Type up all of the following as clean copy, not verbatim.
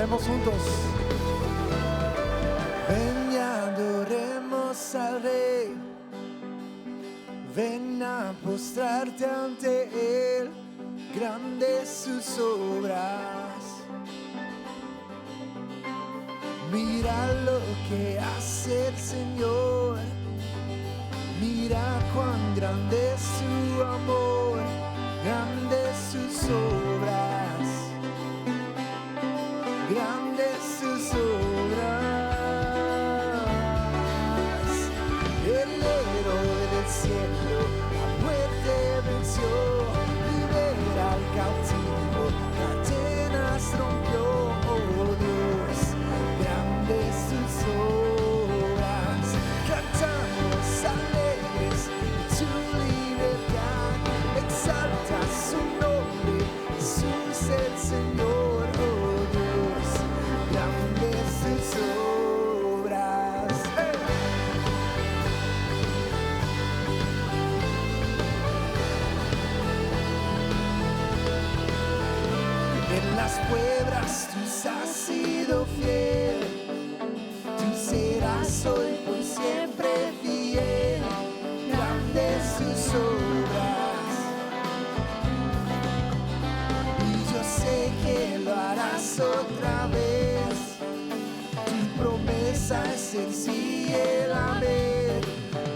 Cantemos juntos. Ven y adoremos al Rey. Ven a postrarte ante Él. Grandes sus obras. Mira lo que hace el Señor. Mira cuán grande es su amor. Grandes sus obras. Grandes sus obras. El héroe del cielo la muerte venció, libera al cautivo, cadenas rompió, oh Dios, grandes sus obras. Cantamos alegres tu libertad, exalta su nombre, Jesús el Señor, oh Dios, grandes sus obras. En las pruebas tú has sido fiel, tú serás hoy por siempre fiel, grandes sus obras. Y yo sé que lo harás otra vez, tu promesa es el sí y el amén,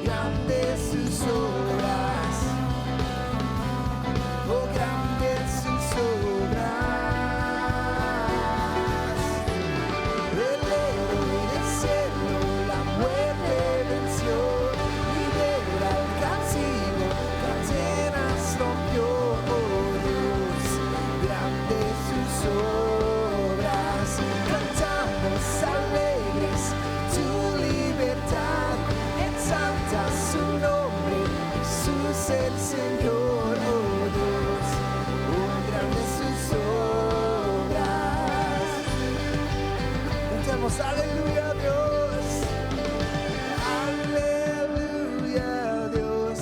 grandes sus obras, oh grandes sus obras. El héroe del cielo la muerte venció, libera al cautivo, cadenas rompió, oh Dios, grandes sus obras. Cantamos alegres tu libertad, exalta su nombre, Jesús el Señor, oh Dios, oh grandes sus obras. Cantemos aleluya a Dios, aleluya a Dios,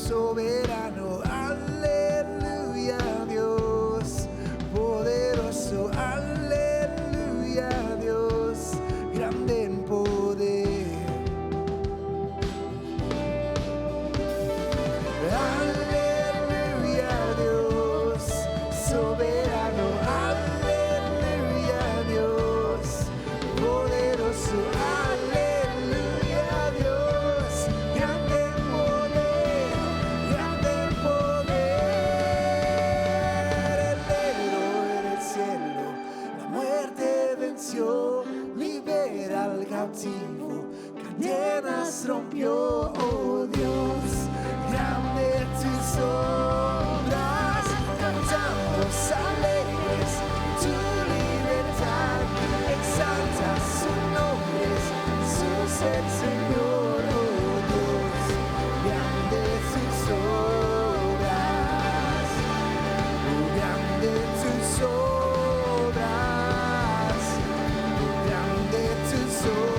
soberano, aleluya a Dios, poderoso, aleluya a Dios, grande en poder. Aleluya a Dios, soberano, aleluya a Dios, poderoso, aleluya a Dios, grande en poder, grande en poder. El héroe del cielo la muerte venció, libera al cautivo, cadenas rompió, oh Dios, grande tus obras. Cantamos alegres tu libertad, exalta su nombre, Jesús el Señor, oh Dios, grande tus obras, oh grande tus obras, oh grande tus obras.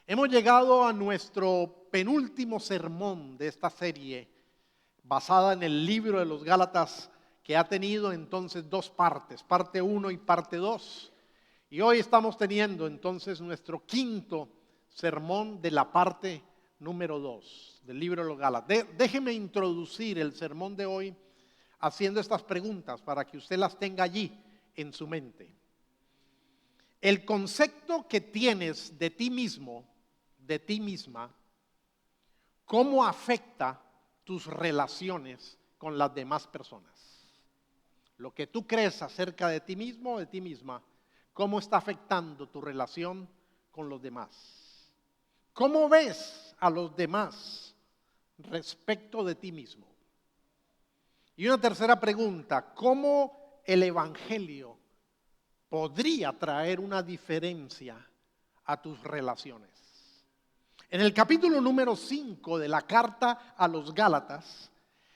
Hemos llegado a nuestro penúltimo sermón de esta serie, basada en el libro de los Gálatas, que ha tenido entonces dos partes, parte 1 y parte 2. Y hoy estamos teniendo entonces nuestro quinto sermón de la parte número 2 del libro de los Gálatas. Déjeme introducir el sermón de hoy haciendo estas preguntas para que usted las tenga allí en su mente. El concepto que tienes de ti mismo, de ti misma, ¿cómo afecta tus relaciones con las demás personas? Lo que tú crees acerca de ti mismo o de ti misma, ¿cómo está afectando tu relación con los demás? ¿Cómo ves a los demás respecto de ti mismo? Y una tercera pregunta, ¿cómo el Evangelio podría traer una diferencia a tus relaciones? En el capítulo número 5 de la carta a los Gálatas,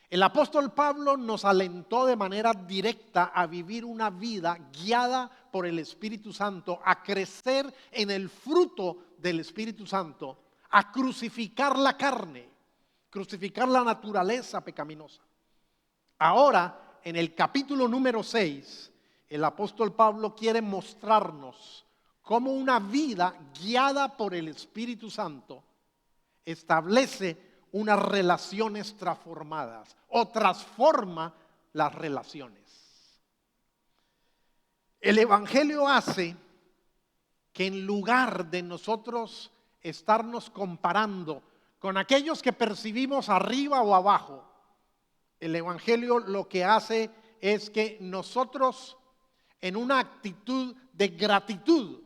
el apóstol Pablo nos alentó de manera directa a vivir una vida guiada por el Espíritu Santo, a crecer en el fruto del Espíritu Santo, a crucificar la carne, crucificar la naturaleza pecaminosa. Ahora, en el capítulo número 6, el apóstol Pablo quiere mostrarnos cómo una vida guiada por el Espíritu Santo establece unas relaciones transformadas o transforma las relaciones. El Evangelio hace que en lugar de nosotros estarnos comparando con aquellos que percibimos arriba o abajo, el Evangelio lo que hace es que nosotros en una actitud de gratitud,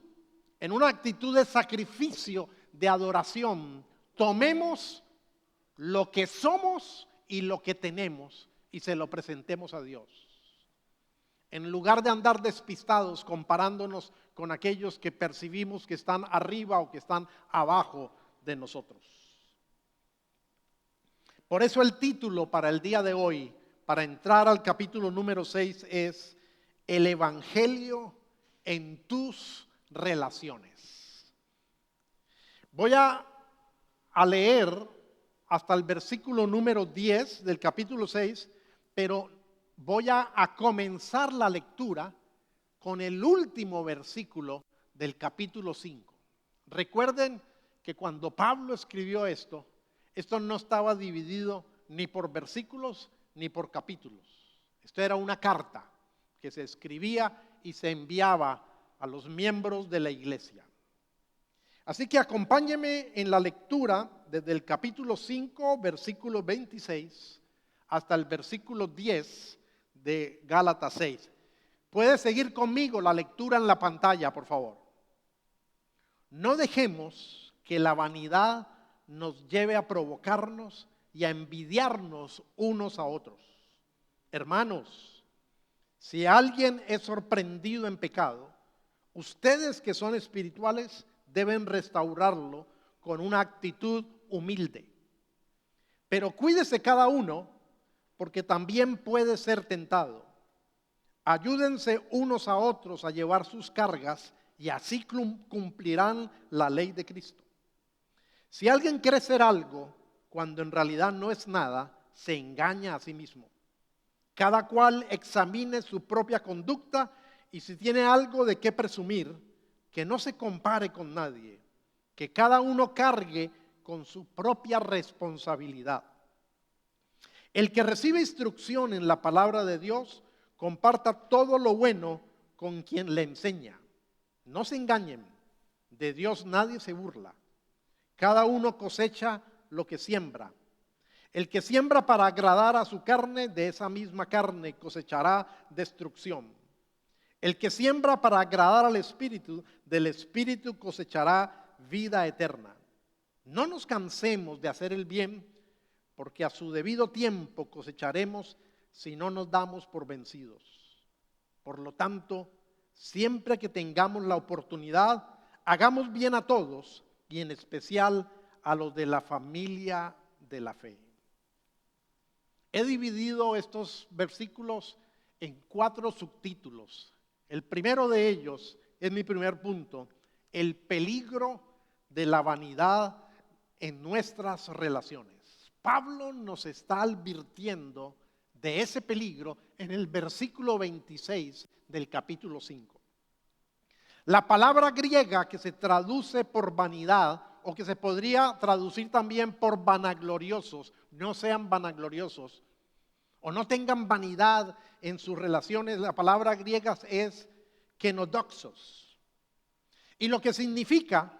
en una actitud de sacrificio, de adoración, tomemos lo que somos y lo que tenemos y se lo presentemos a Dios. En lugar de andar despistados comparándonos con aquellos que percibimos que están arriba o que están abajo de nosotros. Por eso el título para el día de hoy, para entrar al capítulo número 6, es El Evangelio en tus relaciones. Voy a leer hasta el versículo número 10 del capítulo 6, pero voy a comenzar la lectura con el último versículo del capítulo 5. Recuerden que cuando Pablo escribió esto no estaba dividido ni por versículos ni por capítulos. Esto era una carta que se escribía y se enviaba a los miembros de la iglesia. Así que acompáñeme en la lectura desde el capítulo 5, versículo 26, hasta el versículo 10 de Gálatas 6. Puede seguir conmigo la lectura en la pantalla, por favor. No dejemos que la vanidad nos lleve a provocarnos y a envidiarnos unos a otros. Hermanos, si alguien es sorprendido en pecado, ustedes que son espirituales deben restaurarlo con una actitud humilde. Pero cuídese cada uno, porque también puede ser tentado. Ayúdense unos a otros a llevar sus cargas y así cumplirán la ley de Cristo. Si alguien cree ser algo cuando en realidad no es nada, se engaña a sí mismo. Cada cual examine su propia conducta y si tiene algo de qué presumir, que no se compare con nadie, que cada uno cargue con su propia responsabilidad. El que recibe instrucción en la palabra de Dios, comparta todo lo bueno con quien le enseña. No se engañen, de Dios nadie se burla. Cada uno cosecha lo que siembra. El que siembra para agradar a su carne, de esa misma carne cosechará destrucción. El que siembra para agradar al Espíritu, del Espíritu cosechará vida eterna. No nos cansemos de hacer el bien, porque a su debido tiempo cosecharemos si no nos damos por vencidos. Por lo tanto, siempre que tengamos la oportunidad, hagamos bien a todos y en especial a los de la familia de la fe. He dividido estos versículos en 4 subtítulos. El primero de ellos es mi primer punto, el peligro de la vanidad en nuestras relaciones. Pablo nos está advirtiendo de ese peligro en el versículo 26 del capítulo 5. La palabra griega que se traduce por vanidad o que se podría traducir también por vanagloriosos. No sean vanagloriosos o no tengan vanidad en sus relaciones. La palabra griega es kenodoxos. Y lo que significa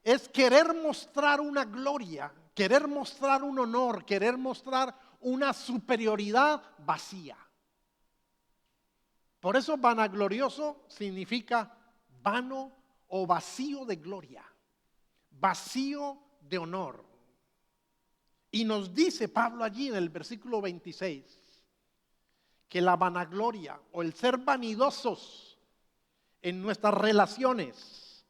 es querer mostrar una gloria, querer mostrar un honor, querer mostrar una superioridad vacía. Por eso vanaglorioso significa vano o vacío de gloria, vacío de honor. Y nos dice Pablo allí en el versículo 26 que la vanagloria o el ser vanidosos en nuestras relaciones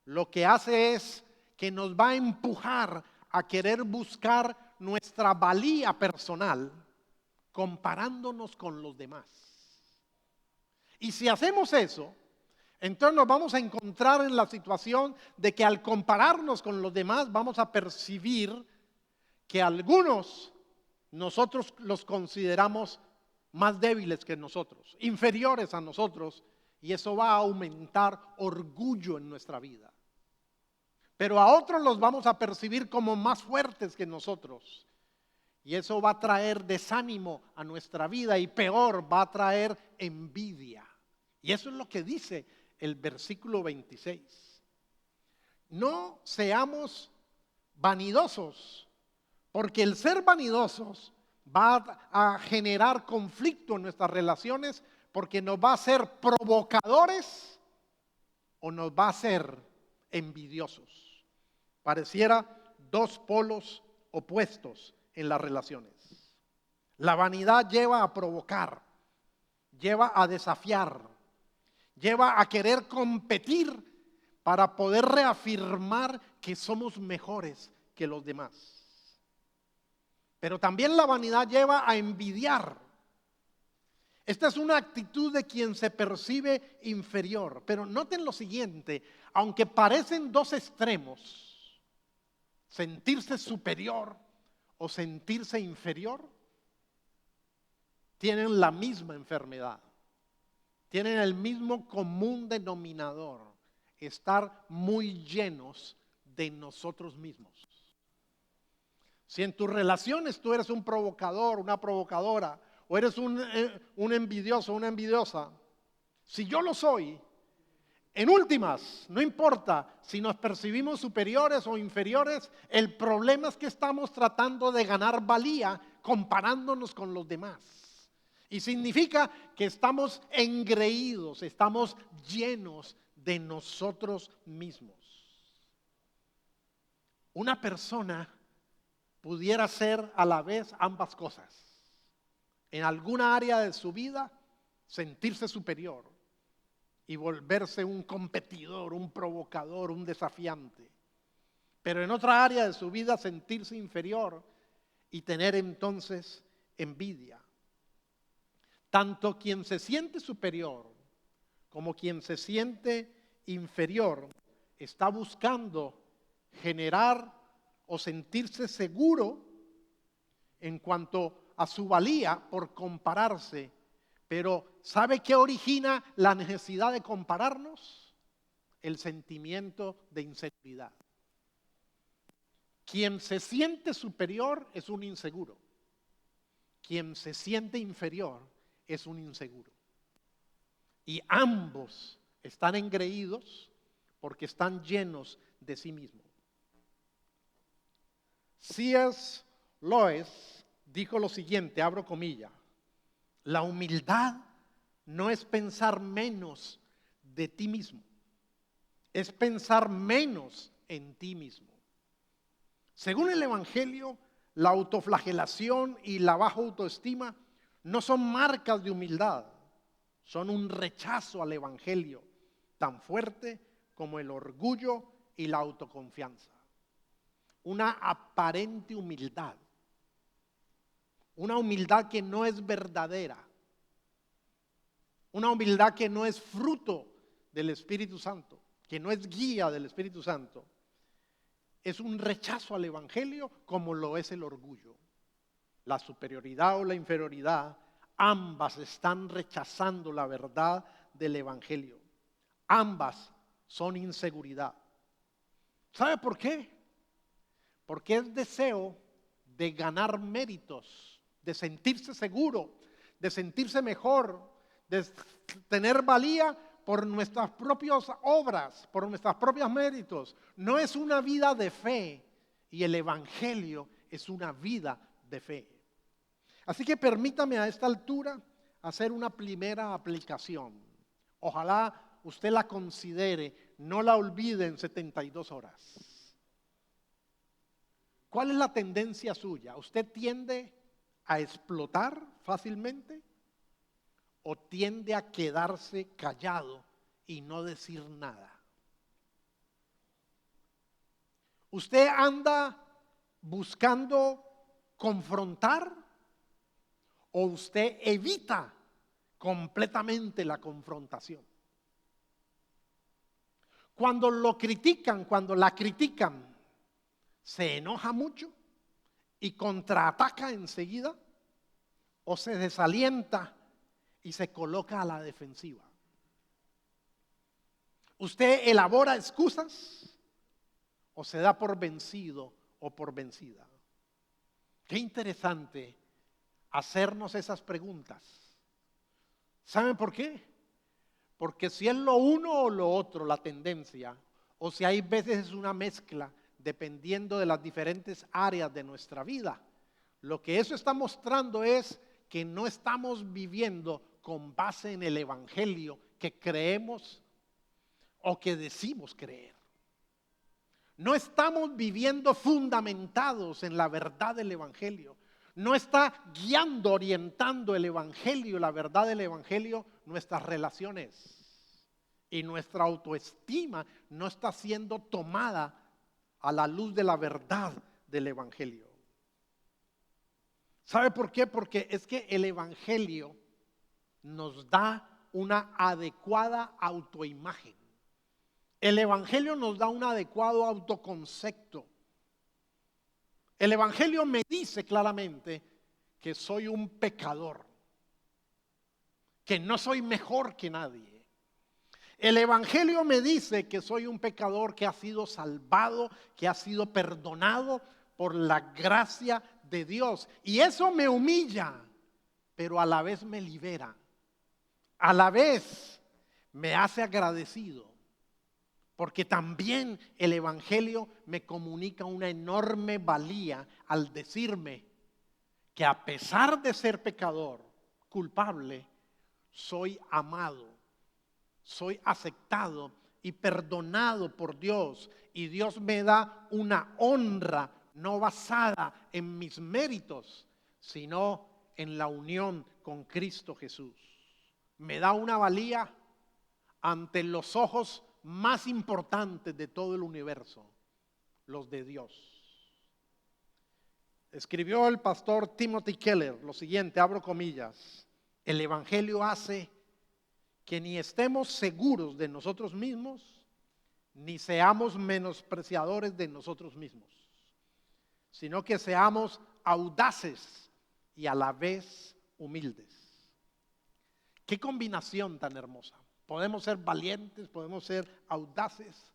lo que hace es que nos va a empujar a querer buscar nuestra valía personal comparándonos con los demás. Y si hacemos eso, entonces nos vamos a encontrar en la situación de que al compararnos con los demás vamos a percibir que algunos nosotros los consideramos más débiles que nosotros, inferiores a nosotros, y eso va a aumentar orgullo en nuestra vida. Pero a otros los vamos a percibir como más fuertes que nosotros, y eso va a traer desánimo a nuestra vida, y peor, va a traer envidia. Y eso es lo que dice el versículo 26. No seamos vanidosos, porque el ser vanidosos va a generar conflicto en nuestras relaciones, porque nos va a hacer provocadores o nos va a hacer envidiosos. Pareciera dos polos opuestos en las relaciones. La vanidad lleva a provocar, lleva a desafiar, lleva a querer competir para poder reafirmar que somos mejores que los demás. Pero también la vanidad lleva a envidiar. Esta es una actitud de quien se percibe inferior. Pero noten lo siguiente, aunque parecen dos extremos, sentirse superior o sentirse inferior, tienen la misma enfermedad, tienen el mismo común denominador, estar muy llenos de nosotros mismos. Si en tus relaciones tú eres un provocador, una provocadora, o eres un envidioso, una envidiosa, si yo lo soy, en últimas, no importa si nos percibimos superiores o inferiores, el problema es que estamos tratando de ganar valía comparándonos con los demás. Y significa que estamos engreídos, estamos llenos de nosotros mismos. Una persona pudiera ser a la vez ambas cosas. En alguna área de su vida, sentirse superior y volverse un competidor, un provocador, un desafiante. Pero en otra área de su vida, sentirse inferior y tener entonces envidia. Tanto quien se siente superior como quien se siente inferior está buscando generar o sentirse seguro en cuanto a su valía por compararse. Pero ¿sabe qué origina la necesidad de compararnos? El sentimiento de inseguridad. Quien se siente superior es un inseguro. Quien se siente inferior es un inseguro. Y ambos están engreídos porque están llenos de sí mismos. C.S. Lewis dijo lo siguiente, abro comillas: la humildad no es pensar menos de ti mismo, es pensar menos en ti mismo. Según el Evangelio, la autoflagelación y la baja autoestima no son marcas de humildad, son un rechazo al Evangelio tan fuerte como el orgullo y la autoconfianza. Una aparente humildad, una humildad que no es verdadera, una humildad que no es fruto del Espíritu Santo, que no es guía del Espíritu Santo, es un rechazo al Evangelio como lo es el orgullo. La superioridad o la inferioridad, ambas están rechazando la verdad del Evangelio. Ambas son inseguridad. ¿Sabe por qué? porque es deseo de ganar méritos, de sentirse seguro, de sentirse mejor, de tener valía por nuestras propias obras, por nuestros propios méritos. No es una vida de fe, y el Evangelio es una vida de fe. Así que permítame a esta altura hacer una primera aplicación. Ojalá usted la considere, no la olvide en 72 horas. ¿Cuál es la tendencia suya? ¿Usted tiende a explotar fácilmente o tiende a quedarse callado y no decir nada? ¿Usted anda buscando confrontar o usted evita completamente la confrontación? Cuando lo critican, cuando la critican, ¿se enoja mucho y contraataca enseguida o se desalienta y se coloca a la defensiva? ¿Usted elabora excusas o se da por vencido o por vencida? Qué interesante hacernos esas preguntas. ¿Saben por qué? Porque si es lo uno o lo otro la tendencia, o si hay veces es una mezcla dependiendo de las diferentes áreas de nuestra vida, lo que eso está mostrando es que no estamos viviendo con base en el Evangelio que creemos o que decimos creer. No estamos viviendo fundamentados en la verdad del Evangelio. No está guiando, orientando el Evangelio, la verdad del Evangelio, nuestras relaciones. Y nuestra autoestima no está siendo tomada a la luz de la verdad del Evangelio. ¿Sabe por qué? Porque es que el Evangelio nos da una adecuada autoimagen. El Evangelio nos da un adecuado autoconcepto. El Evangelio me dice claramente que soy un pecador, que no soy mejor que nadie. El Evangelio me dice que soy un pecador que ha sido salvado, que ha sido perdonado por la gracia de Dios. Y eso me humilla, pero a la vez me libera. A la vez me hace agradecido. Porque también el Evangelio me comunica una enorme valía al decirme que a pesar de ser pecador, culpable, soy amado, soy aceptado y perdonado por Dios. Y Dios me da una honra no basada en mis méritos, sino en la unión con Cristo Jesús. Me da una valía ante los ojos más importantes de todo el universo, los de Dios. Escribió el pastor Timothy Keller lo siguiente, abro comillas: el Evangelio hace que ni estemos seguros de nosotros mismos, ni seamos menospreciadores de nosotros mismos, sino que seamos audaces y a la vez humildes. Qué combinación tan hermosa. Podemos ser valientes, podemos ser audaces,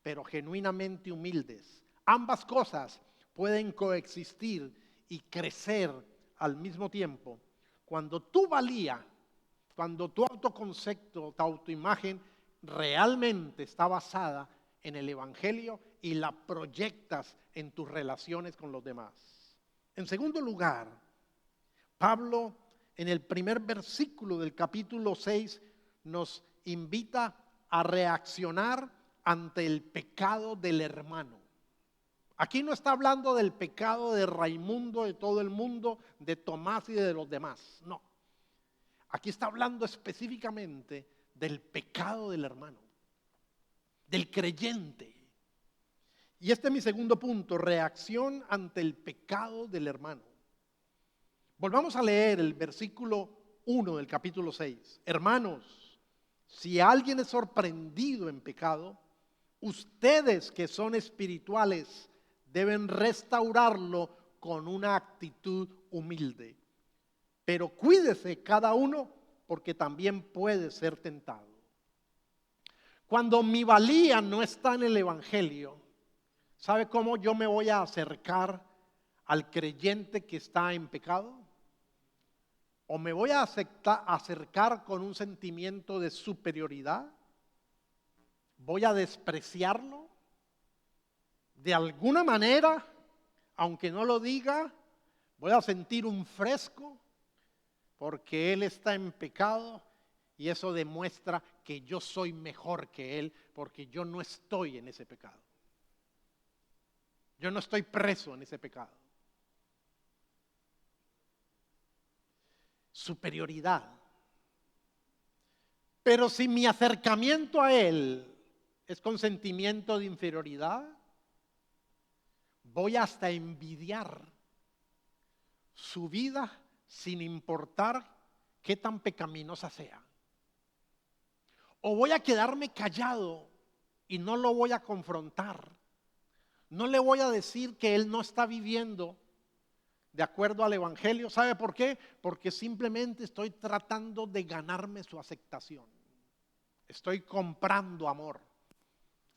pero genuinamente humildes. Ambas cosas pueden coexistir y crecer al mismo tiempo. Cuando tu valía, cuando tu autoconcepto, tu autoimagen realmente está basada en el Evangelio y la proyectas en tus relaciones con los demás. En segundo lugar, Pablo en el primer versículo del capítulo 6 nos invita a reaccionar ante el pecado del hermano. Aquí no está hablando del pecado de Raimundo, de todo el mundo, de Tomás y de los demás, no. Aquí está hablando específicamente del pecado del hermano, del creyente. Y este es mi segundo punto, reacción ante el pecado del hermano. Volvamos a leer el versículo 1 del capítulo 6. Hermanos, si alguien es sorprendido en pecado, ustedes que son espirituales deben restaurarlo con una actitud humilde. Pero cuídese cada uno porque también puede ser tentado. Cuando mi valía no está en el Evangelio, ¿Sabe cómo yo me voy a acercar al creyente que está en pecado? ¿O me voy a acercar con un sentimiento de superioridad? ¿Voy a despreciarlo? De alguna manera, aunque no lo diga, voy a sentir un fresco porque él está en pecado y eso demuestra que yo soy mejor que él porque yo no estoy en ese pecado. Yo no estoy preso en ese pecado. Superioridad. Pero si mi acercamiento a él es con sentimiento de inferioridad, voy hasta envidiar su vida sin importar qué tan pecaminosa sea. O voy a quedarme callado y no lo voy a confrontar. No le voy a decir que él no está viviendo de acuerdo al Evangelio. ¿Sabe por qué? Porque simplemente estoy tratando de ganarme su aceptación. Estoy comprando amor.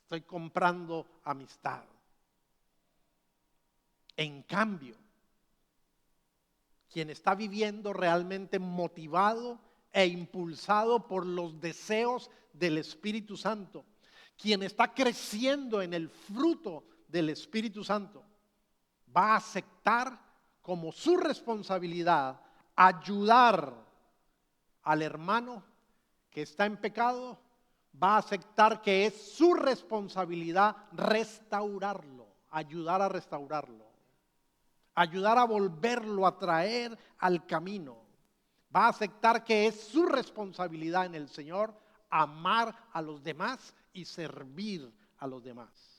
Estoy comprando amistad. En cambio, quien está viviendo realmente motivado e impulsado por los deseos del Espíritu Santo, quien está creciendo en el fruto del Espíritu Santo, va a aceptar como su responsabilidad ayudar al hermano que está en pecado, va a aceptar que es su responsabilidad restaurarlo, ayudar a restaurarlo, ayudar a volverlo a traer al camino. Va a aceptar que es su responsabilidad en el Señor amar a los demás y servir a los demás.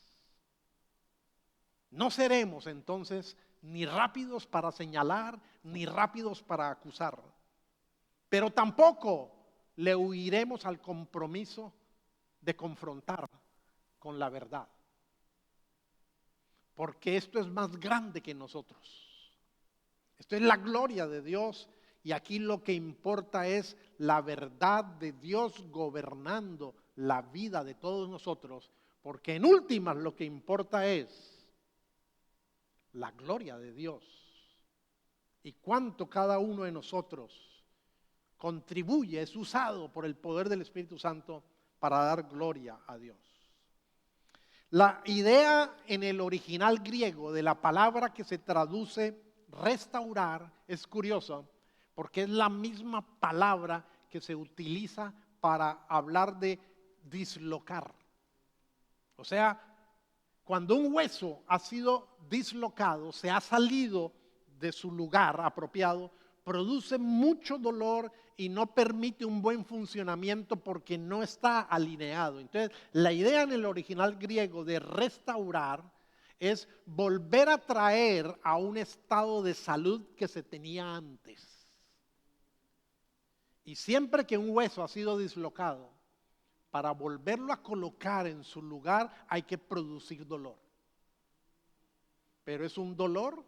No seremos entonces ni rápidos para señalar, ni rápidos para acusar, pero tampoco le huiremos al compromiso de confrontar con la verdad, porque esto es más grande que nosotros. Esto es la gloria de Dios y aquí lo que importa es la verdad de Dios gobernando la vida de todos nosotros, porque en últimas lo que importa es la gloria de Dios y cuánto cada uno de nosotros contribuye, es usado por el poder del Espíritu Santo para dar gloria a Dios. La idea en el original griego de la palabra que se traduce restaurar es curiosa porque es la misma palabra que se utiliza para hablar de dislocar. O sea, cuando un hueso ha sido dislocado, se ha salido de su lugar apropiado, produce mucho dolor y no permite un buen funcionamiento porque no está alineado. Entonces, la idea en el original griego de restaurar es volver a traer a un estado de salud que se tenía antes. Y siempre que un hueso ha sido dislocado, para volverlo a colocar en su lugar hay que producir dolor. Pero es un dolor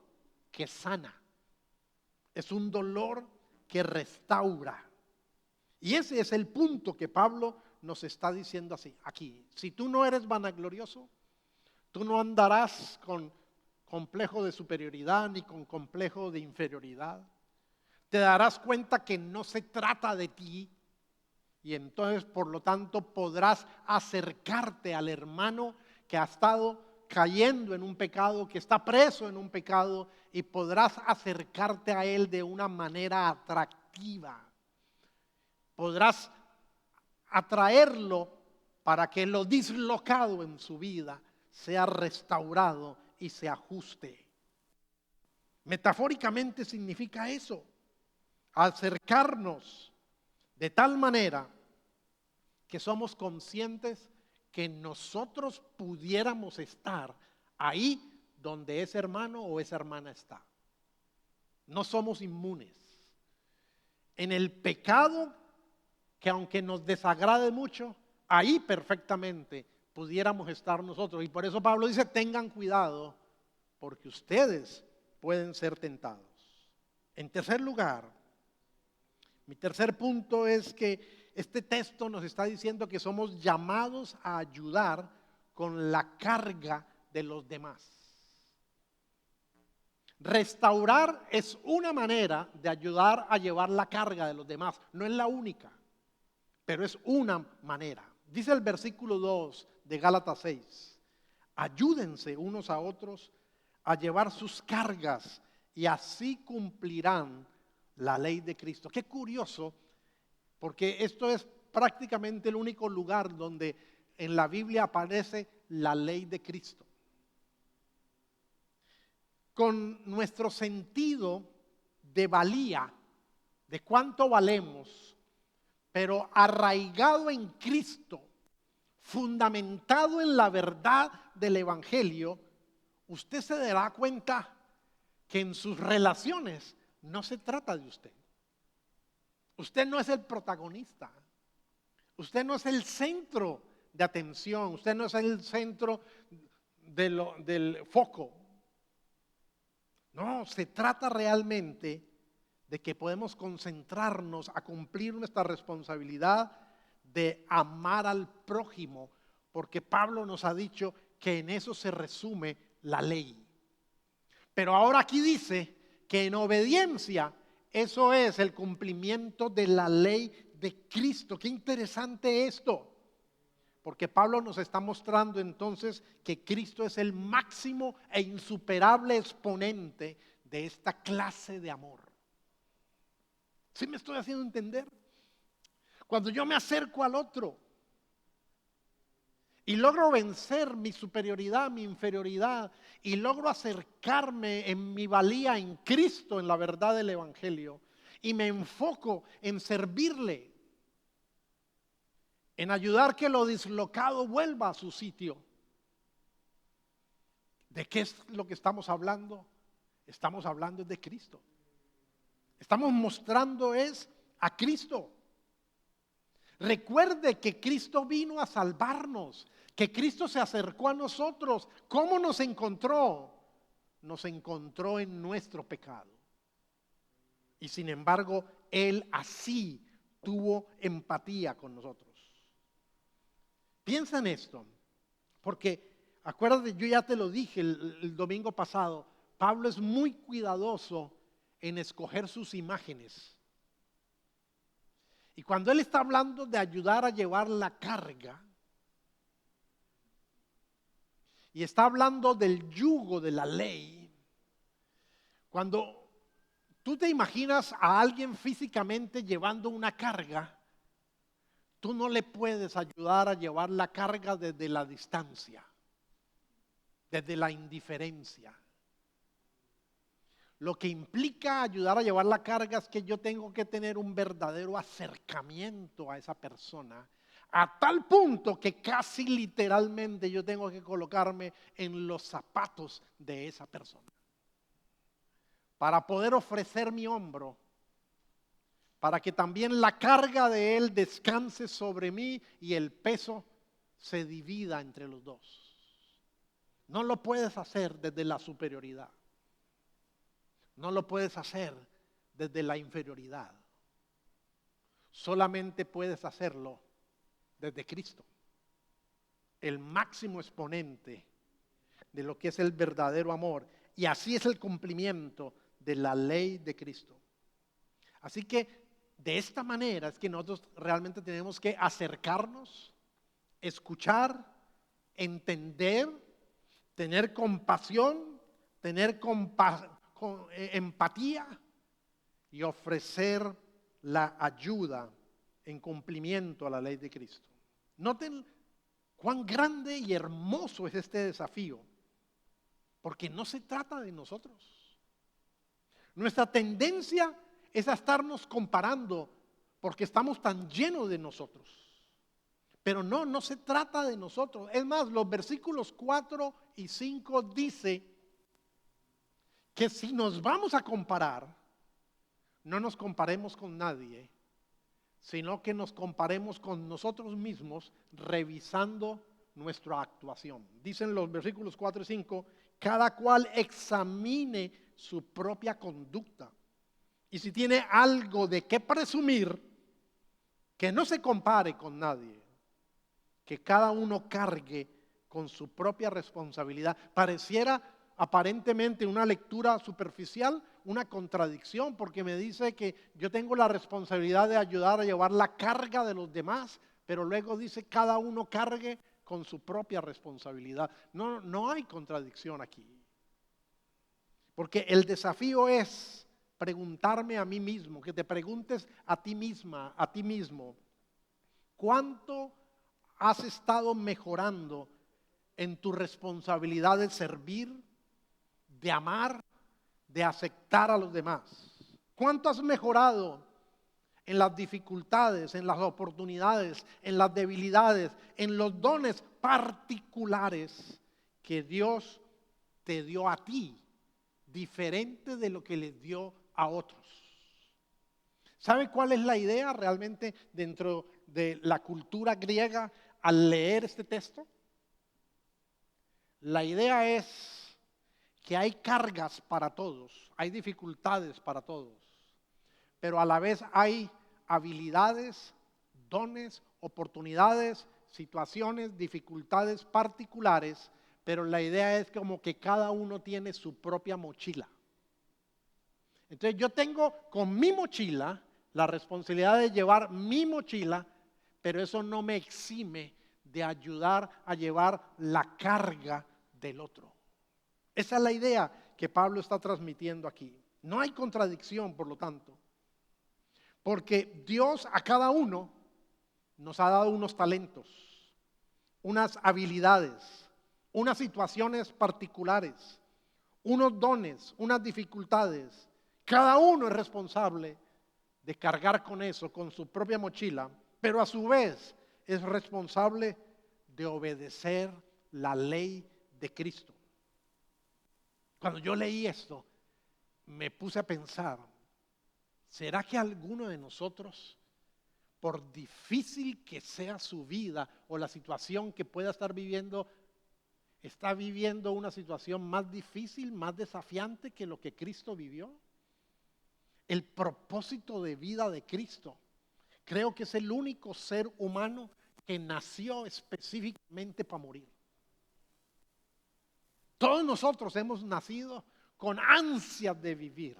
que sana. Es un dolor que restaura. Y ese es el punto que Pablo nos está diciendo así, aquí. Si tú no eres vanaglorioso, tú no andarás con complejo de superioridad ni con complejo de inferioridad. Te darás cuenta que no se trata de ti. Y entonces, por lo tanto, podrás acercarte al hermano que ha estado cayendo en un pecado, que está preso en un pecado, y podrás acercarte a él de una manera atractiva. Podrás atraerlo para que lo dislocado en su vida sea restaurado y se ajuste. Metafóricamente significa eso, acercarnos de tal manera que somos conscientes que nosotros pudiéramos estar ahí donde ese hermano o esa hermana está. No somos inmunes. En el pecado, que aunque nos desagrade mucho, ahí perfectamente pudiéramos estar nosotros. Y por eso Pablo dice, tengan cuidado, porque ustedes pueden ser tentados. En tercer lugar, mi tercer punto es que este texto nos está diciendo que somos llamados a ayudar con la carga de los demás. Restaurar es una manera de ayudar a llevar la carga de los demás. No es la única, pero es una manera. Dice el versículo 2 de Gálatas 6: ayúdense unos a otros a llevar sus cargas y así cumplirán la ley de Cristo. Qué curioso, porque esto es prácticamente el único lugar donde en la Biblia aparece la ley de Cristo. Con nuestro sentido de valía, de cuánto valemos, pero arraigado en Cristo, fundamentado en la verdad del Evangelio, usted se dará cuenta que en sus relaciones no se trata de usted. Usted no es el protagonista. Usted no es el centro de atención. Usted no es el centro del foco. No, se trata realmente de que podemos concentrarnos a cumplir nuestra responsabilidad de amar al prójimo, porque Pablo nos ha dicho que en eso se resume la ley. Pero ahora aquí dice que en obediencia, eso es el cumplimiento de la ley de Cristo. Qué interesante esto, porque Pablo nos está mostrando entonces que Cristo es el máximo e insuperable exponente de esta clase de amor. ¿Sí me estoy haciendo entender? Cuando yo me acerco al otro y logro vencer mi superioridad, mi inferioridad, y logro acercarme en mi valía en Cristo, en la verdad del Evangelio, y me enfoco en servirle, en ayudar que lo dislocado vuelva a su sitio. ¿De qué es lo que estamos hablando? Estamos hablando de Cristo. Estamos mostrando es a Cristo. Recuerde que Cristo vino a salvarnos, que Cristo se acercó a nosotros. ¿Cómo nos encontró? Nos encontró en nuestro pecado. Y sin embargo, Él así tuvo empatía con nosotros. Piensa en esto, porque acuérdate, yo ya te lo dije el domingo pasado, Pablo es muy cuidadoso en escoger sus imágenes. Y cuando él está hablando de ayudar a llevar la carga, y está hablando del yugo de la ley, cuando tú te imaginas a alguien físicamente llevando una carga, tú no le puedes ayudar a llevar la carga desde la distancia, desde la indiferencia. Lo que implica ayudar a llevar la carga es que yo tengo que tener un verdadero acercamiento a esa persona, a tal punto que casi literalmente yo tengo que colocarme en los zapatos de esa persona para poder ofrecer mi hombro, para que también la carga de él descanse sobre mí y el peso se divida entre los dos. No lo puedes hacer desde la superioridad. No lo puedes hacer desde la inferioridad. Solamente puedes hacerlo desde Cristo, el máximo exponente de lo que es el verdadero amor. Y así es el cumplimiento de la ley de Cristo. Así que de esta manera es que nosotros realmente tenemos que acercarnos, escuchar, entender, tener compasión, tener empatía y ofrecer la ayuda en cumplimiento a la ley de Cristo. Noten cuán grande y hermoso es este desafío, porque no se trata de nosotros. Nuestra tendencia es a estarnos comparando porque estamos tan llenos de nosotros. Pero no se trata de nosotros. Es más, los versículos 4 y 5 dice que si nos vamos a comparar, no nos comparemos con nadie, sino que nos comparemos con nosotros mismos revisando nuestra actuación. Dicen los versículos 4 y 5, cada cual examine su propia conducta. Y si tiene algo de qué presumir, que no se compare con nadie, que cada uno cargue con su propia responsabilidad. Pareciera aparentemente una lectura superficial, una contradicción, porque me dice que yo tengo la responsabilidad de ayudar a llevar la carga de los demás, pero luego dice cada uno cargue con su propia responsabilidad. No hay contradicción aquí. Porque el desafío es preguntarme a mí mismo, que te preguntes a ti misma, a ti mismo, ¿cuánto has estado mejorando en tu responsabilidad de servir, de amar, de aceptar a los demás? ¿Cuánto has mejorado en las dificultades, en las oportunidades, en las debilidades, en los dones particulares que Dios te dio a ti, diferente de lo que les dio a otros? ¿Sabe cuál es la idea realmente dentro de la cultura griega al leer este texto? La idea es que hay cargas para todos, hay dificultades para todos, pero a la vez hay habilidades, dones, oportunidades, situaciones, dificultades particulares, pero la idea es como que cada uno tiene su propia mochila. Entonces yo tengo con mi mochila la responsabilidad de llevar mi mochila, pero eso no me exime de ayudar a llevar la carga del otro. Esa es la idea que Pablo está transmitiendo aquí. No hay contradicción, por lo tanto, porque Dios a cada uno nos ha dado unos talentos, unas habilidades, unas situaciones particulares, unos dones, unas dificultades. Cada uno es responsable de cargar con eso, con su propia mochila, pero a su vez es responsable de obedecer la ley de Cristo. Cuando yo leí esto, me puse a pensar, ¿será que alguno de nosotros, por difícil que sea su vida o la situación que pueda estar viviendo, está viviendo una situación más difícil, más desafiante que lo que Cristo vivió? El propósito de vida de Cristo, creo que es el único ser humano que nació específicamente para morir. Todos nosotros hemos nacido con ansias de vivir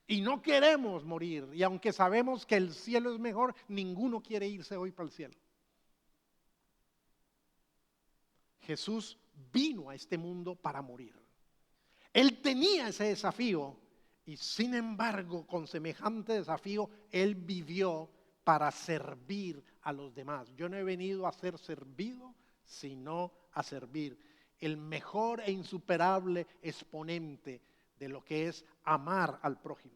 y no queremos morir, y aunque sabemos que el cielo es mejor, ninguno quiere irse hoy para el cielo. Jesús vino a este mundo para morir. Él tenía ese desafío y sin embargo, con semejante desafío, Él vivió para servir a los demás. Yo no he venido a ser servido, sino a servir. El mejor e insuperable exponente de lo que es amar al prójimo.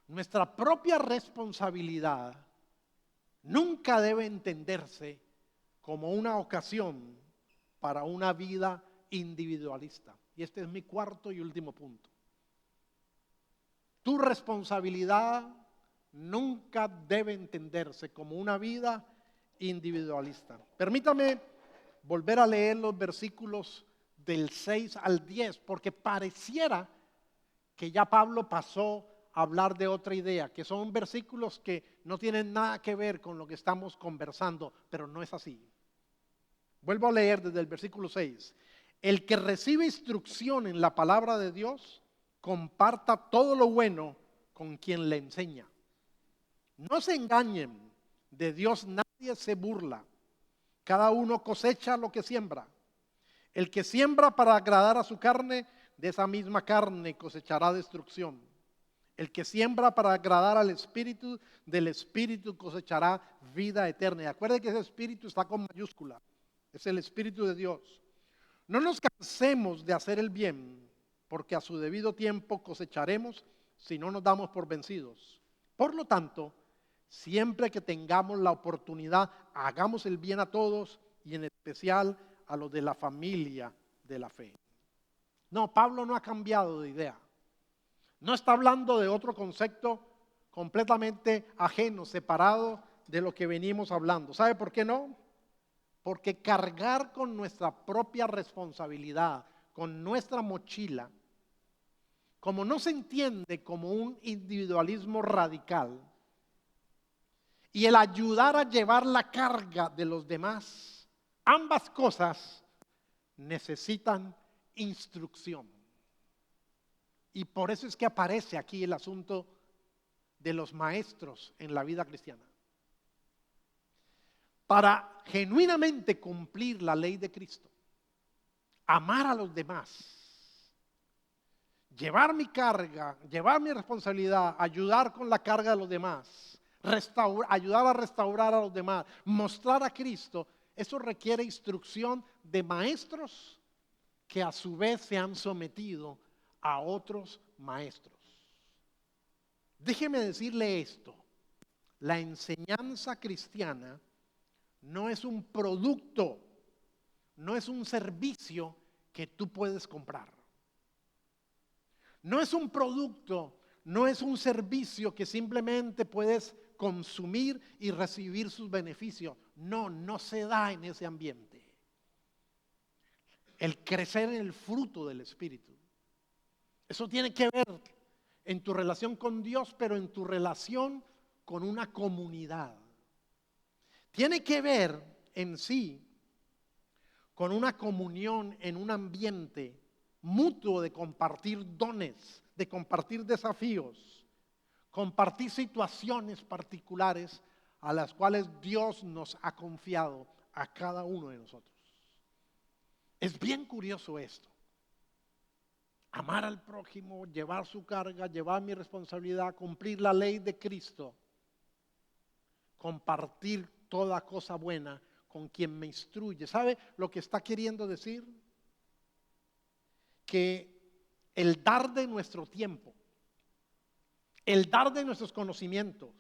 Nuestra propia responsabilidad nunca debe entenderse como una ocasión para una vida individualista. Y este es mi cuarto y último punto. Tu responsabilidad nunca debe entenderse como una vida individualista. Permítame volver a leer los versículos del 6 al 10, porque pareciera que ya Pablo pasó a hablar de otra idea, que son versículos que no tienen nada que ver con lo que estamos conversando, pero no es así. Vuelvo a leer desde el versículo 6. El que recibe instrucción en la palabra de Dios, comparta todo lo bueno con quien le enseña. No se engañen, de Dios nadie se burla. Cada uno cosecha lo que siembra. El que siembra para agradar a su carne, de esa misma carne cosechará destrucción. El que siembra para agradar al Espíritu, del Espíritu cosechará vida eterna. Y acuérdense que ese Espíritu está con mayúscula. Es el Espíritu de Dios. No nos cansemos de hacer el bien, porque a su debido tiempo cosecharemos si no nos damos por vencidos. Por lo tanto, siempre que tengamos la oportunidad, hagamos el bien a todos y en especial a los de la familia de la fe. No, Pablo no ha cambiado de idea. No está hablando de otro concepto completamente ajeno, separado de lo que venimos hablando. ¿Sabe por qué no? Porque cargar con nuestra propia responsabilidad, con nuestra mochila, como no se entiende como un individualismo radical, y el ayudar a llevar la carga de los demás Ambas cosas necesitan instrucción. Y por eso es que aparece aquí el asunto de los maestros en la vida cristiana. Para genuinamente cumplir la ley de Cristo, amar a los demás, llevar mi carga, llevar mi responsabilidad, ayudar con la carga de los demás, ayudar a restaurar a los demás, mostrar a Cristo, eso requiere instrucción de maestros que a su vez se han sometido a otros maestros. Déjeme decirle esto, la enseñanza cristiana no es un producto, no es un servicio que tú puedes comprar. No es un producto, no es un servicio que simplemente puedes consumir y recibir sus beneficios. No, no se da en ese ambiente. El crecer en el fruto del Espíritu. Eso tiene que ver en tu relación con Dios, pero en tu relación con una comunidad. Tiene que ver en sí con una comunión en un ambiente mutuo de compartir dones, de compartir desafíos, compartir situaciones particulares a las cuales Dios nos ha confiado a cada uno de nosotros. Es bien curioso esto. Amar al prójimo, llevar su carga, llevar mi responsabilidad, cumplir la ley de Cristo, compartir toda cosa buena con quien me instruye. ¿Sabe lo que está queriendo decir? Que el dar de nuestro tiempo, el dar de nuestros conocimientos,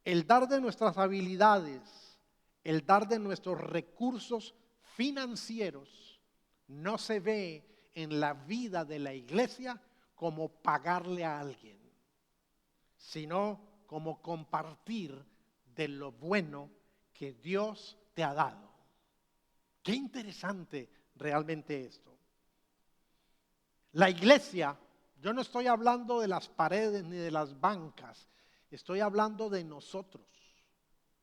el dar de nuestras habilidades, el dar de nuestros recursos financieros, no se ve en la vida de la iglesia como pagarle a alguien, sino como compartir de lo bueno que Dios te ha dado. Qué interesante realmente esto. La iglesia, yo no estoy hablando de las paredes ni de las bancas, estoy hablando de nosotros,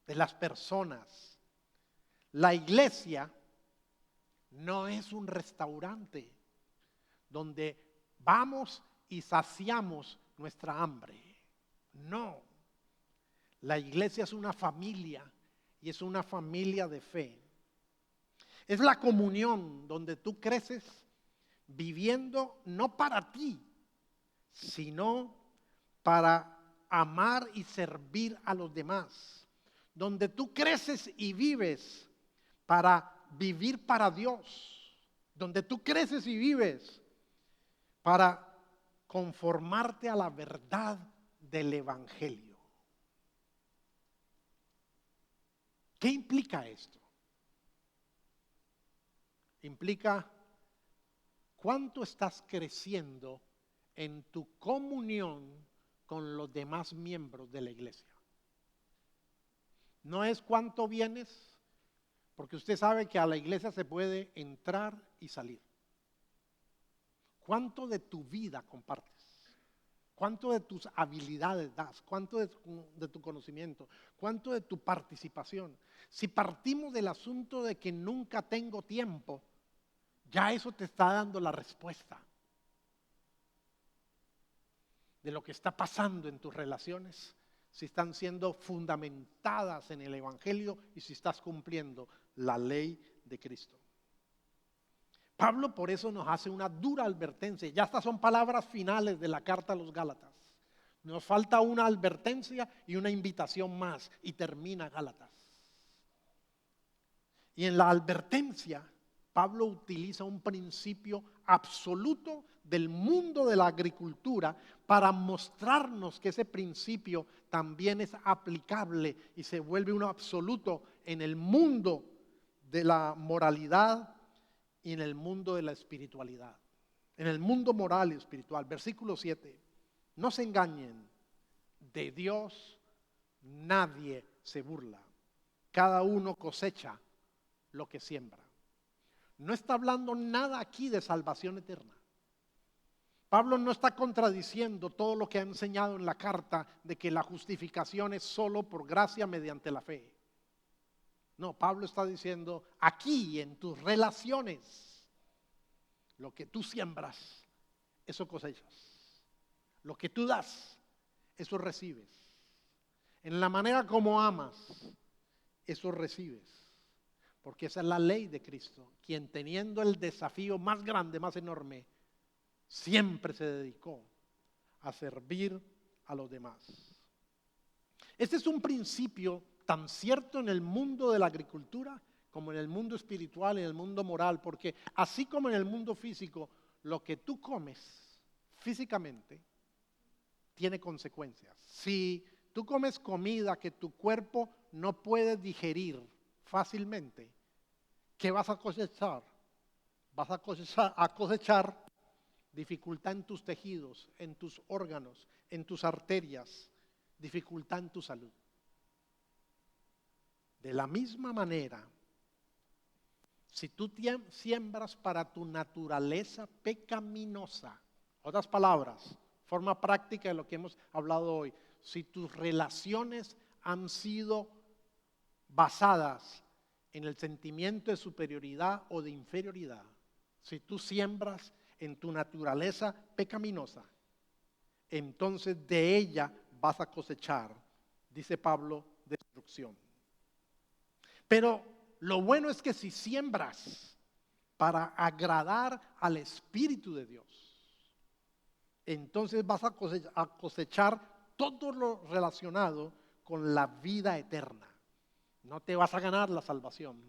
de las personas. La iglesia no es un restaurante donde vamos y saciamos nuestra hambre. No, la iglesia es una familia y es una familia de fe. Es la comunión donde tú creces viviendo no para ti, sino para amar y servir a los demás. Donde tú creces y vives para vivir para Dios. Donde tú creces y vives para conformarte a la verdad del Evangelio. ¿Qué implica esto? Implica cuánto estás creciendo en tu comunión con los demás miembros de la iglesia. No es cuánto vienes, porque usted sabe que a la iglesia se puede entrar y salir. ¿Cuánto de tu vida compartes? ¿Cuánto de tus habilidades das? ¿Cuánto de tu conocimiento? ¿Cuánto de tu participación? Si partimos del asunto de que nunca tengo tiempo, ya eso te está dando la respuesta de lo que está pasando en tus relaciones, si están siendo fundamentadas en el Evangelio y si estás cumpliendo la ley de Cristo. Pablo por eso nos hace una dura advertencia. Ya estas son palabras finales de la carta a los Gálatas. Nos falta una advertencia y una invitación más y termina Gálatas. Y en la advertencia Pablo utiliza un principio absoluto del mundo de la agricultura para mostrarnos que ese principio también es aplicable y se vuelve uno absoluto en el mundo de la moralidad y en el mundo de la espiritualidad, en el mundo moral y espiritual. Versículo 7, no se engañen, de Dios nadie se burla, cada uno cosecha lo que siembra. No está hablando nada aquí de salvación eterna. Pablo no está contradiciendo todo lo que ha enseñado en la carta de que la justificación es solo por gracia mediante la fe. No, Pablo está diciendo, aquí en tus relaciones, lo que tú siembras, eso cosechas. Lo que tú das, eso recibes. En la manera como amas, eso recibes. Porque esa es la ley de Cristo, quien teniendo el desafío más grande, más enorme, siempre se dedicó a servir a los demás. Este es un principio tan cierto en el mundo de la agricultura como en el mundo espiritual y en el mundo moral, porque así como en el mundo físico, lo que tú comes físicamente tiene consecuencias. Si tú comes comida que tu cuerpo no puede digerir fácilmente, ¿qué vas a cosechar? Vas a cosechar dificultad en tus tejidos, en tus órganos, en tus arterias, dificultad en tu salud. De la misma manera, si tú siembras para tu naturaleza pecaminosa, otras palabras, forma práctica de lo que hemos hablado hoy, si tus relaciones han sido basadas en el sentimiento de superioridad o de inferioridad, si tú siembras en tu naturaleza pecaminosa, entonces de ella vas a cosechar, dice Pablo, destrucción. Pero lo bueno es que si siembras para agradar al Espíritu de Dios, entonces vas a cosechar todo lo relacionado con la vida eterna. No te vas a ganar la salvación,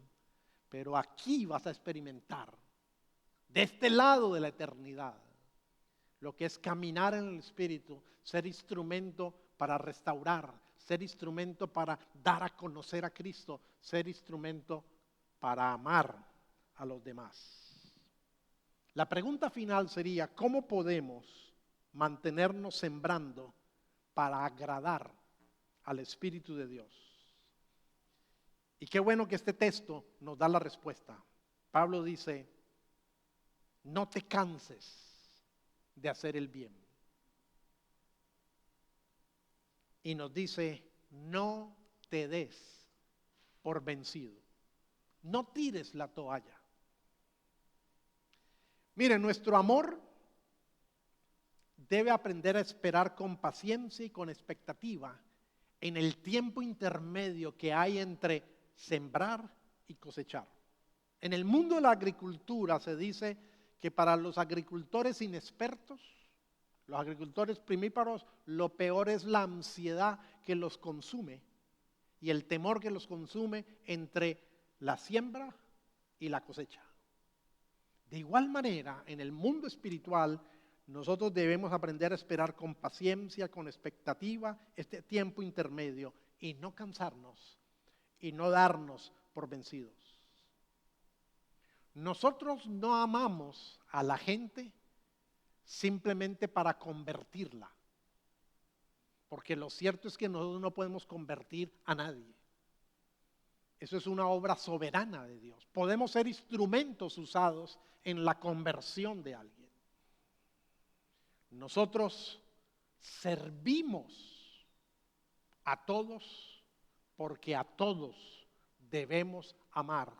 pero aquí vas a experimentar, de este lado de la eternidad, lo que es caminar en el Espíritu, ser instrumento para restaurar, ser instrumento para dar a conocer a Cristo, ser instrumento para amar a los demás. La pregunta final sería, ¿cómo podemos mantenernos sembrando para agradar al Espíritu de Dios? Y qué bueno que este texto nos da la respuesta. Pablo dice, no te canses de hacer el bien. Y nos dice, no te des por vencido. No tires la toalla. Mire, nuestro amor debe aprender a esperar con paciencia y con expectativa en el tiempo intermedio que hay entre sembrar y cosechar. En el mundo de la agricultura se dice que para los agricultores inexpertos, los agricultores primíparos, lo peor es la ansiedad que los consume y el temor que los consume entre la siembra y la cosecha. De igual manera, en el mundo espiritual, nosotros debemos aprender a esperar con paciencia, con expectativa, este tiempo intermedio y no cansarnos y no darnos por vencidos. Nosotros no amamos a la gente simplemente para convertirla, porque lo cierto es que nosotros no podemos convertir a nadie. Eso es una obra soberana de Dios. Podemos ser instrumentos usados en la conversión de alguien. Nosotros servimos a todos porque a todos debemos amar,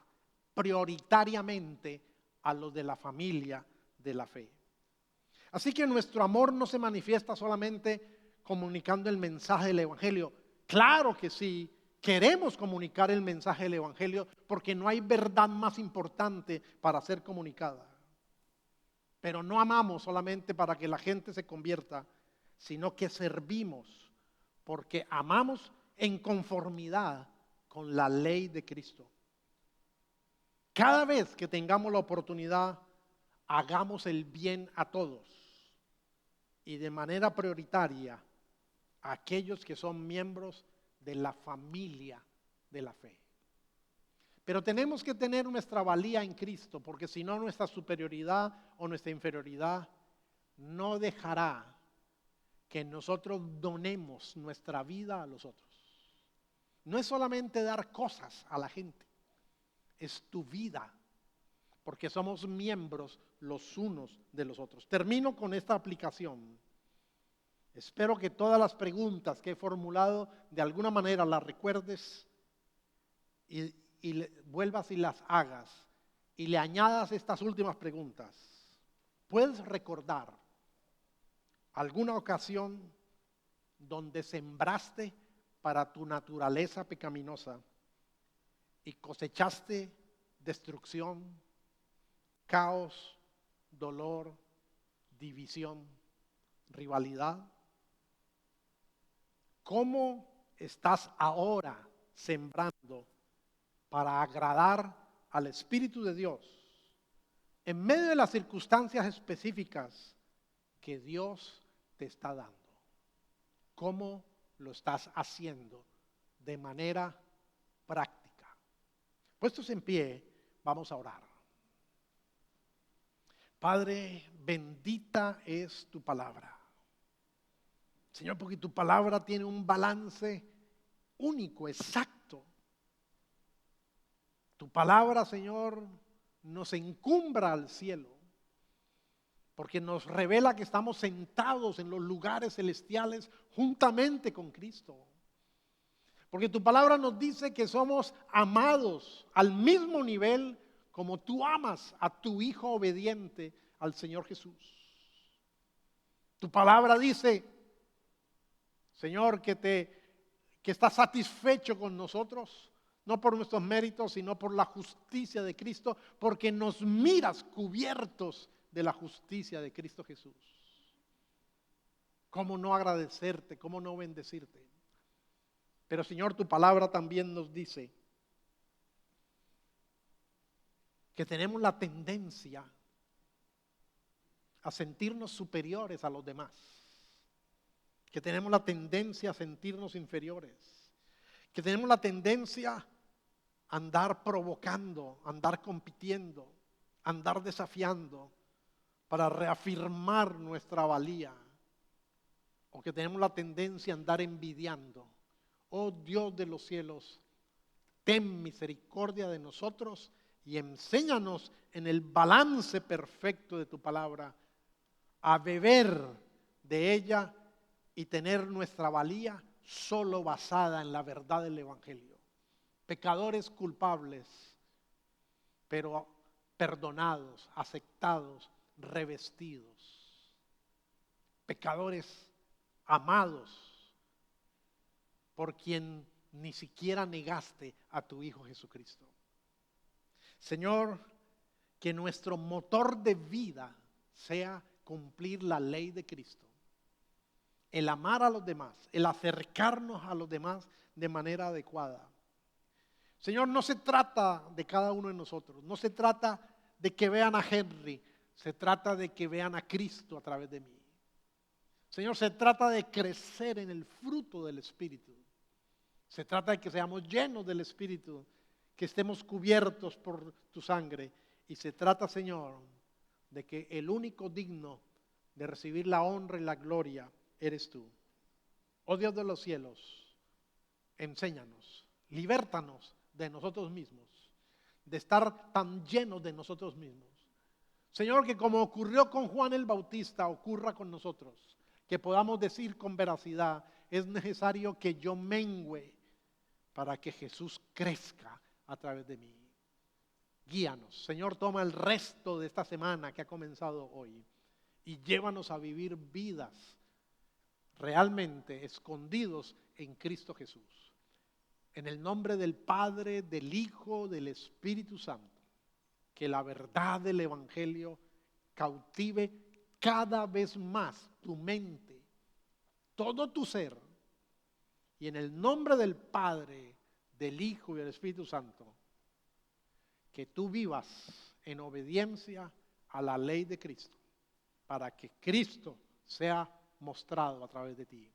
prioritariamente a los de la familia de la fe. Así que nuestro amor no se manifiesta solamente comunicando el mensaje del Evangelio. Claro que sí, queremos comunicar el mensaje del Evangelio porque no hay verdad más importante para ser comunicada. Pero no amamos solamente para que la gente se convierta, sino que servimos porque amamos en conformidad con la ley de Cristo. Cada vez que tengamos la oportunidad, hagamos el bien a todos y de manera prioritaria a aquellos que son miembros de la familia de la fe. Pero tenemos que tener nuestra valía en Cristo, porque si no, nuestra superioridad o nuestra inferioridad no dejará que nosotros donemos nuestra vida a los otros. No es solamente dar cosas a la gente, es tu vida, porque somos miembros los unos de los otros. Termino con esta aplicación. Espero que todas las preguntas que he formulado de alguna manera las recuerdes y vuelvas y las hagas y le añadas estas últimas preguntas. ¿Puedes recordar alguna ocasión donde sembraste para tu naturaleza pecaminosa y cosechaste destrucción, caos, dolor, división, rivalidad? ¿Cómo estás ahora sembrando para agradar al Espíritu de Dios en medio de las circunstancias específicas que Dios te está dando? ¿Cómo lo estás haciendo de manera práctica? Puestos en pie, vamos a orar. Padre, bendita es tu palabra. Señor, porque tu palabra tiene un balance único, exacto. Tu palabra, Señor, nos encumbra al cielo, porque nos revela que estamos sentados en los lugares celestiales juntamente con Cristo. Porque tu palabra nos dice que somos amados al mismo nivel como tú amas a tu Hijo obediente, al Señor Jesús. Tu palabra dice, Señor, que estás satisfecho con nosotros, no por nuestros méritos, sino por la justicia de Cristo, porque nos miras cubiertos de la justicia de Cristo Jesús. ¿Cómo no agradecerte? ¿Cómo no bendecirte? Pero Señor, tu palabra también nos dice que tenemos la tendencia a sentirnos superiores a los demás, que tenemos la tendencia a sentirnos inferiores, que tenemos la tendencia a andar provocando, andar compitiendo, andar desafiando para reafirmar nuestra valía, o que tenemos la tendencia a andar envidiando. Oh Dios de los cielos, ten misericordia de nosotros y enséñanos en el balance perfecto de tu palabra a beber de ella y tener nuestra valía solo basada en la verdad del Evangelio. Pecadores culpables, pero perdonados, aceptados, revestidos. Pecadores amados por quien ni siquiera negaste a tu Hijo Jesucristo. Señor, que nuestro motor de vida sea cumplir la ley de Cristo, el amar a los demás, el acercarnos a los demás de manera adecuada. Señor, no se trata de cada uno de nosotros, no se trata de que vean a Henry, se trata de que vean a Cristo a través de mí. Señor, se trata de crecer en el fruto del Espíritu. Se trata de que seamos llenos del Espíritu, que estemos cubiertos por tu sangre. Y se trata, Señor, de que el único digno de recibir la honra y la gloria eres tú. Oh Dios de los cielos, enséñanos, libértanos de nosotros mismos, de estar tan llenos de nosotros mismos. Señor, que como ocurrió con Juan el Bautista, ocurra con nosotros, que podamos decir con veracidad, es necesario que yo mengüe para que Jesús crezca a través de mí. Guíanos, Señor, toma el resto de esta semana que ha comenzado hoy y llévanos a vivir vidas realmente escondidos en Cristo Jesús. En el nombre del Padre, del Hijo, del Espíritu Santo, que la verdad del Evangelio cautive cada vez más tu mente, todo tu ser. Y en el nombre del Padre, del Hijo y del Espíritu Santo, que tú vivas en obediencia a la ley de Cristo, para que Cristo sea mostrado a través de ti.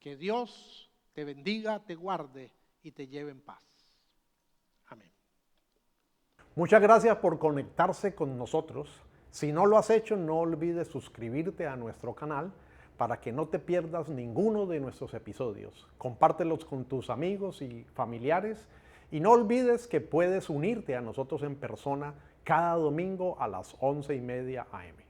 Que Dios te bendiga, te guarde y te lleve en paz. Amén. Muchas gracias por conectarse con nosotros. Si no lo has hecho, no olvides suscribirte a nuestro canal para que no te pierdas ninguno de nuestros episodios. Compártelos con tus amigos y familiares y no olvides que puedes unirte a nosotros en persona cada domingo a las 11:30 a.m.